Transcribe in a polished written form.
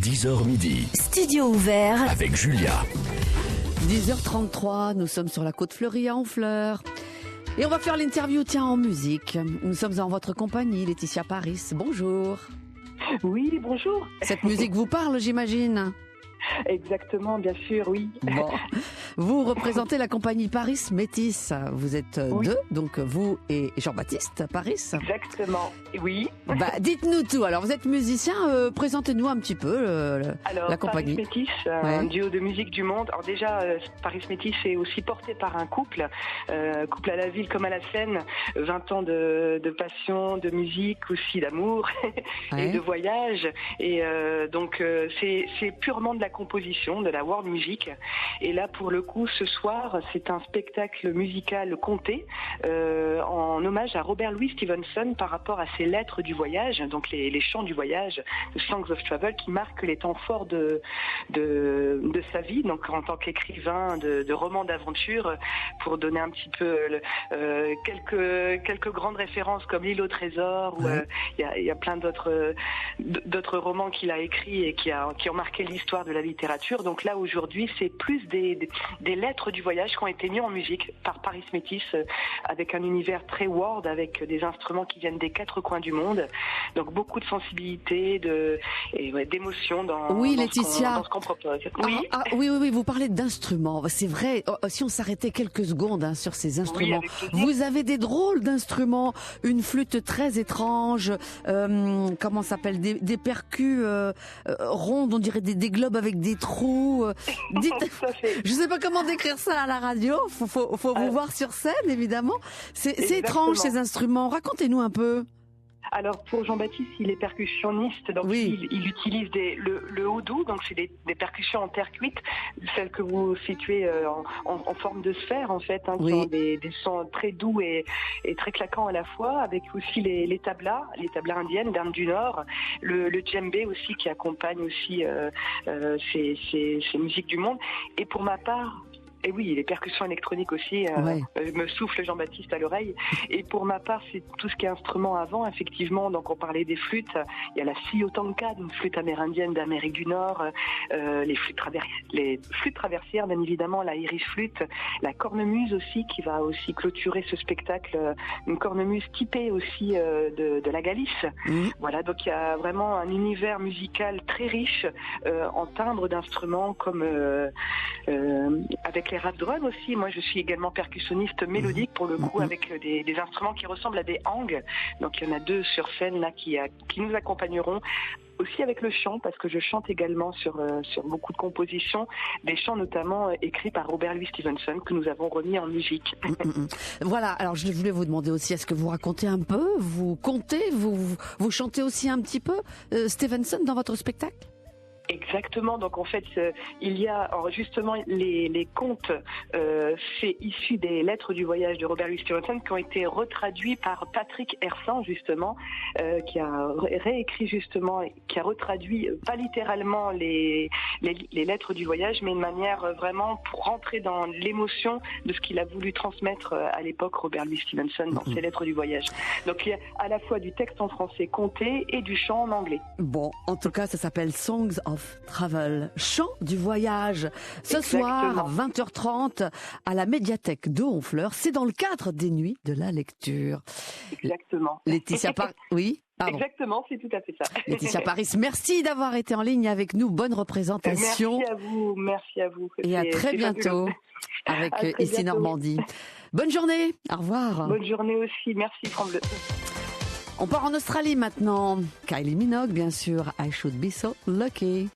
10h midi. Studio ouvert Avec Julia. 10h33, nous sommes sur la côte fleurie à Honfleur. Et on va faire l'interview, en musique. Nous sommes en votre compagnie, Laetitia Paris. Bonjour. Oui, bonjour. Cette musique vous parle, j'imagine? Exactement, bien sûr, oui. Bon. Vous représentez la compagnie Paris Métis. Vous êtes deux, donc vous et Jean-Baptiste Paris. Exactement, oui. Dites-nous tout. Alors, vous êtes musicien, présentez-nous un petit peu la compagnie. Paris Métis, un duo de musique du monde. Alors déjà, Paris Métis est aussi porté par un couple à la ville comme à la scène, 20 ans de passion, de musique, aussi d'amour et de voyage. Et donc, c'est purement de la composition, de la world music. Et là, pour le coup, ce soir, c'est un spectacle musical conté en hommage à Robert Louis Stevenson par rapport à ses lettres du voyage, donc les chants du voyage, The Songs of Travel, qui marquent les temps forts de sa vie, donc en tant qu'écrivain de romans d'aventure, pour donner un petit peu quelques grandes références comme L'île au trésor, où il y a plein d'autres romans qu'il a écrits et qui ont marqué l'histoire de la littérature. Donc là, aujourd'hui, c'est plus des lettres du voyage qui ont été mis en musique par Paris Métis, avec un univers très world, avec des instruments qui viennent des quatre coins du monde. Donc beaucoup de sensibilité, d'émotion dans ce qu'on propose. Oui, vous parlez d'instruments. C'est vrai, si on s'arrêtait quelques secondes sur ces instruments. Vous avez des drôles d'instruments, une flûte très étrange, comment ça s'appelle, des percus rondes, on dirait des globes avec des trous. Je sais pas comment décrire ça à la radio. Faut vous voir sur scène, évidemment. C'est étrange, ces instruments. Racontez-nous un peu. Alors pour Jean-Baptiste, il est percussionniste, donc il utilise le houdou, donc c'est des percussions en terre cuite, celles que vous situez en forme de sphère en fait, qui ont des sons très doux et très claquants à la fois, avec aussi les tablas indiennes d'Inde du Nord, le djembé aussi qui accompagne aussi ces musiques du monde. Et pour ma part, et oui, les percussions électroniques aussi, me souffle Jean-Baptiste à l'oreille. Et pour ma part, c'est tout ce qui est instrument avant, effectivement. Donc on parlait des flûtes. Il y a la siotanka, une flûte amérindienne d'Amérique du Nord, les flûtes traversières, bien évidemment, la irish flûte, la cornemuse aussi, qui va aussi clôturer ce spectacle, une cornemuse typée aussi de la Galice. Voilà, donc il y a vraiment un univers musical très riche en timbres d'instruments, comme avec les rap drums aussi. Moi, je suis également percussionniste mélodique pour le coup, avec des instruments qui ressemblent à des hangs. Donc, il y en a deux sur scène là qui nous accompagneront. Aussi avec le chant, parce que je chante également sur beaucoup de compositions, des chants notamment écrits par Robert Louis Stevenson que nous avons remis en musique. Voilà, alors je voulais vous demander aussi, est-ce que vous racontez un peu, vous contez, vous chantez aussi un petit peu Stevenson dans votre spectacle? Exactement, donc en fait il y a justement les contes, c'est issu des lettres du voyage de Robert Louis Stevenson qui ont été retraduits par Patrick Hersant justement, qui a réécrit justement, qui a retraduit pas littéralement les lettres du voyage, mais une manière vraiment pour rentrer dans l'émotion de ce qu'il a voulu transmettre à l'époque Robert Louis Stevenson dans ses lettres du voyage. Donc il y a à la fois du texte en français conté et du chant en anglais. Bon, en tout cas ça s'appelle Songs of Travel, chant du voyage. Ce soir, 20h30, à la médiathèque de Honfleur. C'est dans le cadre des Nuits de la lecture. Exactement. Laetitia Paris, oui. Pardon. Exactement, c'est tout à fait ça. Laetitia Paris, merci d'avoir été en ligne avec nous. Bonne représentation. Merci à vous. Et à très bientôt avec Ici Normandie. Bonne journée, au revoir. Bonne journée aussi, merci Franck. On part en Australie maintenant. Kylie Minogue, bien sûr. I Should Be So Lucky.